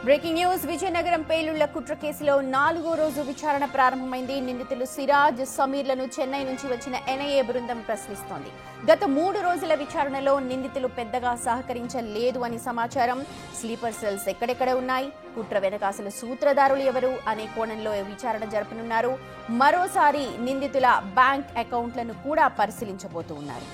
Breaking news Vizianagaram పేలుళ్ల కుట్ర కేసులో 4వ రోజు విచారణ ప్రారంభమైంది. నిందితులు సిరాజ్, సమీర్లను చెన్నై నుంచి వచ్చిన ఎన్ఐఏ బృందం ప్రశ్నిస్తోంది. గత 3 రోజుల విచారణలో నిందితులు పెద్దగా సహకరించలేదు అని సమాచారం. స్లీపర్ సెల్స్ ఎక్కడెక్కడ ఉన్నాయి, కుట్ర వెనక అసలు సూత్రధారులు ఎవరు అనే కోణంలో విచారణ జరపనున్నారు. మరోసారి నిందితుల బ్యాంక్ అకౌంట్లను కూడా పరిశీలించబోతూ ఉన్నారు.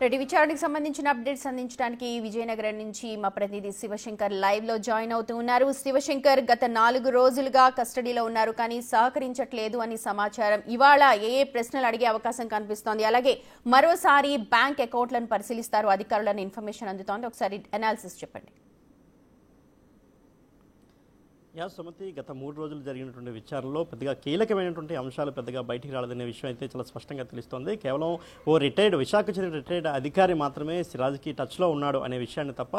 రెడ్డి విచారణకు సంబంధించిన అప్డేట్స్ అందించడానికి విజయనగరం నుంచి మా ప్రతినిధి శివశంకర్ లైవ్ లో జాయిన్ అవుతూ ఉన్నారు. శివశంకర్, గత 4 రోజులుగా కస్టడీలో ఉన్నారు కానీ సహకరించట్లేదు అని సమాచారం. ఇవాళ ఏ ప్రశ్నలు అడిగే అవకాశం కనిపిస్తోంది? అలాగే మరోసారి బ్యాంక్ అకౌంట్లను పరిశీలిస్తారు అధికారులను ఇన్ఫర్మేషన్ అందుతోంది. ఒకసారి అనాలిసిస్ చెప్పండి. సుమతి, గత 3 రోజులు జరిగినటువంటి విచారణలో పెద్దగా కీలకమైనటువంటి అంశాలు పెద్దగా బయటికి రాలేదనే విషయం అయితే చాలా స్పష్టంగా తెలుస్తోంది. కేవలం ఓ విశాఖ చెందిన రిటైర్డ్ అధికారి మాత్రమే సిరాజ్కి టచ్లో ఉన్నాడు అనే విషయాన్ని తప్ప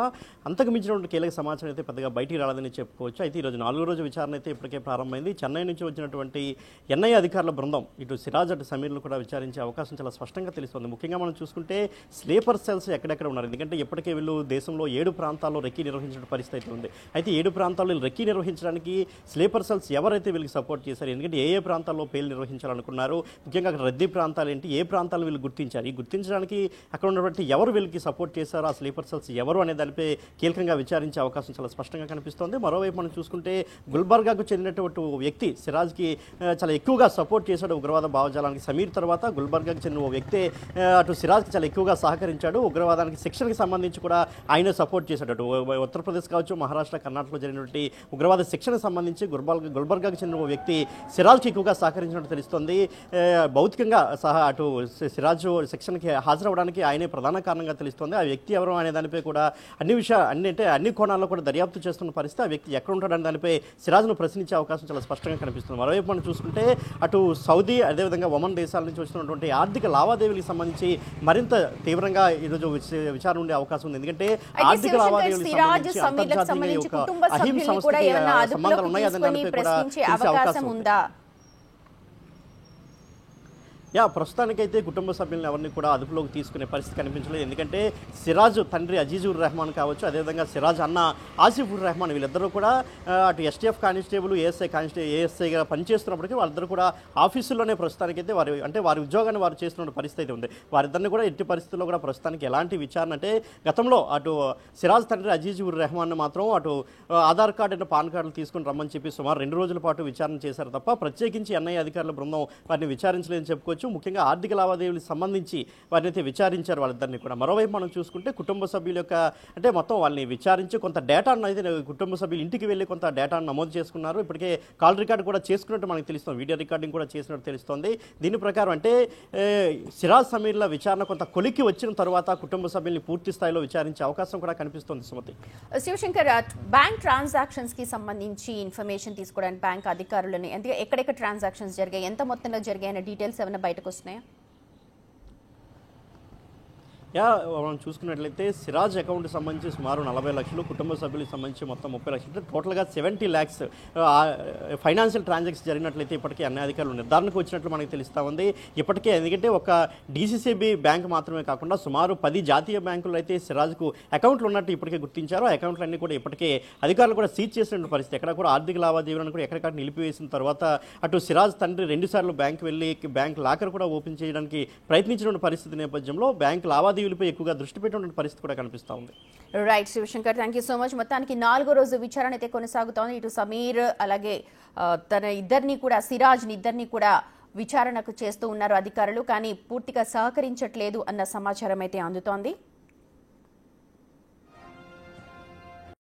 అంతకు మించినటువంటి కీలక సమాచారం అయితే పెద్దగా బయటికి రాలేదని చెప్పుకోవచ్చు. అయితే ఈరోజు 4వ రోజు విచారణ అయితే ఇప్పటికే ప్రారంభమైంది. చెన్నై నుంచి వచ్చినటువంటి ఎన్ఐఏ అధికారుల బృందం ఇటు సిరాజ్ అటు సమీర్లు కూడా విచారించే అవకాశం చాలా స్పష్టంగా తెలుస్తోంది. ముఖ్యంగా మనం చూసుకుంటే స్లీపర్ సెల్స్ ఎక్కడెక్కడ ఉన్నారు, ఎందుకంటే ఇప్పటికే వీళ్ళు దేశంలో 7 ప్రాంతాల్లో రెక్కీ నిర్వహించిన పరిస్థితి అయితే ఉంది. అయితే 7 ప్రాంతాల్లో రెక్కీ నిర్వహించడానికి స్లీపర్ సెల్స్ ఎవరైతే వీళ్ళకి సపోర్ట్ చేశారు, ఎందుకంటే ఏ ప్రాంతాల్లో పేలు నిర్వహించాలనుకున్నారు, ముఖ్యంగా అక్కడ రద్దీ ప్రాంతాలు ఏంటి, ఏ ప్రాంతాలను వీళ్ళు గుర్తించారు, ఈ గుర్తించడానికి అక్కడ ఉన్నటువంటి ఎవరు వీళ్ళకి సపోర్ట్ చేశారో ఆ స్లీపర్ సెల్స్ ఎవరు అనే దానిపై కీలకంగా విచారించే అవకాశం చాలా స్పష్టంగా కనిపిస్తోంది. మరోవైపు మనం చూసుకుంటే గుల్బర్గాకు చెందినటువంటి వ్యక్తి సిరాజ్కి చాలా ఎక్కువగా సపోర్ట్ చేశాడు ఉగ్రవాద భావజాలానికి. సమీర్ తర్వాత గుల్బర్గాకు చెందిన ఓ వ్యక్తి అటు సిరాజ్కి చాలా ఎక్కువగా సహకరించాడు. ఉగ్రవాదానికి శిక్షణకి సంబంధించి కూడా ఆయన సపోర్ట్ చేశాడు. అటు ఉత్తరప్రదేశ్ కావచ్చు, మహారాష్ట్ర, కర్ణాటకలో జరిగినటువంటి ఉగ్రవాద శిక్షణకు సంబంధించి గుల్బర్గాకు చెందిన ఓ వ్యక్తి సిరాజ్కి ఎక్కువగా సహకరించినట్టు తెలుస్తోంది. భౌతికంగా అటు సిరాజ్ శిక్షణకి హాజరవడానికి ఆయనే ప్రధాన కారణంగా తెలుస్తోంది. ఆ వ్యక్తి ఎవరు అనే దానిపై కూడా అన్ని కోణాల్లో కూడా దర్యాప్తు చేస్తున్న పరిస్థితి. ఆ వ్యక్తి ఎక్కడ ఉంటాడనే దానిపై సిరాజ్ను ప్రశ్నించే అవకాశం చాలా స్పష్టంగా కనిపిస్తుంది. మరోవైపు మనం చూసుకుంటే అటు సౌదీ, అదేవిధంగా ఒమన్ దేశాల నుంచి వస్తున్నటువంటి ఆర్థిక లావాదేవీలకు సంబంధించి మరింత తీవ్రంగా ఈరోజు విచారణ ఉండే అవకాశం ఉంది. ఎందుకంటే ఆర్థిక లావాదేవీలకు సంబంధించి అహిం సంస్థకి సంబంధాలు ఉన్నాయి అనే దానిపై కూడా తెలిసే అవకాశం ఉందా? ప్రస్తుతానికైతే కుటుంబ సభ్యులను ఎవరిని కూడా అదుపులోకి తీసుకునే పరిస్థితి కనిపించలేదు. ఎందుకంటే సిరాజ్ తండ్రి అజీజుర్ రెహమాన్ కావచ్చు, అదేవిధంగా సిరాజ్ అన్న ఆసిఫుర్ రెహమాన్, వీళ్ళిద్దరూ కూడా అటు ఎస్టీఎఫ్ కానిస్టేబుల్, ఏఎస్ఐగా పనిచేస్తున్నప్పటికీ వాళ్ళిద్దరూ కూడా ఆఫీసుల్లోనే ప్రస్తుతానికైతే వారి ఉద్యోగాన్ని వారు చేస్తున్న పరిస్థితి ఉంది. వారిద్దరిని కూడా ఎట్టి పరిస్థితుల్లో కూడా ప్రస్తుతానికి ఎలాంటి విచారణ అంటే గతంలో అటు సిరాజ్ తండ్రి అజీజుర్ రెహమాన్ మాత్రం అటు ఆధార్ కార్డు అంటే పాన్ కార్డులు తీసుకుని రమ్మని చెప్పి సుమారు 2 రోజుల పాటు విచారణ చేశారు తప్ప ప్రత్యేకించి ఎన్ఐఏ అధికారుల బృందం వారిని విచారించలేదని చెప్పుకోవచ్చు. ముఖ్యంగా ఆర్థిక లావాదేవీలకు సంబంధించి వారిని అయితే విచారించారు వాళ్ళిద్దరిని కూడా. మరోవైపు మనం చూసుకుంటే కుటుంబ సభ్యుల యొక్క అంటే మొత్తం వాళ్ళని విచారించి కొంత డేటాను అయితే కుటుంబ సభ్యులు ఇంటికి వెళ్ళి కొంత డేటాను నమోదు చేసుకున్నారు. ఇప్పటికే కాల్ రికార్డు కూడా చేసుకున్నట్టు మనకు తెలుస్తుంది, వీడియో రికార్డింగ్ కూడా చేసినట్టు తెలుస్తోంది. దీని ప్రకారం అంటే సిరాజ్ సమీర్ల విచారణ కొంత కొలిక్కి వచ్చిన తర్వాత కుటుంబ సభ్యుల్ని పూర్తి స్థాయిలో విచారించే అవకాశం కూడా కనిపిస్తోంది. సుమతి, శివశంకర్, బ్యాంక్ ట్రాన్సాక్షన్స్ కి సంబంధించి ఇన్ఫర్మేషన్ తీసుకోవడానికి బ్యాంక్ అధికారులని ఎక్కడెక్కడ ట్రాన్సాక్షన్స్ జరిగాయి, ఎంత మొత్తంలో జరిగాయన్న డీటెయిల్స్ ఏమైనా బయటకు వస్తున్నాయా? మనం చూసుకున్నట్లయితే సిరాజ్ అకౌంట్కి సంబంధించి సుమారు 40 లక్షలు, కుటుంబ సభ్యులకు సంబంధించి మొత్తం 30 లక్షలు, టోటల్గా 70 lakhs ఫైనాన్షియల్ ట్రాన్సాక్షన్స్ జరిగినట్లయితే ఇప్పటికీ అన్ని అధికారులు నిర్ధారణకు వచ్చినట్లు మనకు తెలుస్తూ ఉంది. ఇప్పటికే ఎందుకంటే ఒక డీసీసీబీ బ్యాంక్ మాత్రమే కాకుండా సుమారు 10 జాతీయ బ్యాంకులు అయితే సిరాజ్కు అకౌంట్లు ఉన్నట్టు ఇప్పటికే గుర్తించారు. ఆ అకౌంట్లన్నీ కూడా ఇప్పటికే అధికారులు కూడా సీజ్ చేసిన పరిస్థితి. ఎక్కడ కూడా ఆర్థిక లావాదేవీలను కూడా ఎక్కడికక్కడ నిలిపివేసిన తర్వాత అటు సిరాజ్ తండ్రి 2 సార్లు బ్యాంక్ వెళ్ళి బ్యాంక్ లాకర్ కూడా ఓపెన్ చేయడానికి ప్రయత్నించిన పరిస్థితి నేపథ్యంలో బ్యాంక్ లావాదేవీలపై ఎక్కువగా దృష్టి పెట్టిన పరిస్థితి కూడా కనిపిస్తూ ఉంది. Right Shivashankar, thank you so much. మొత్తానికి 4వ రోజు విచారణ అయితే కొనసాగుతోంది. ఇటు సమీర్ అలాగే తన ఇద్దరిని కూడా సిరాజ్ని ఇద్దరిని కూడా విచారణకు చేస్తూ ఉన్నారు అధికారులు, కానీ పూర్తిగా సహకరించట్లేదు అన్న సమాచారం అయితే అందుతోంది.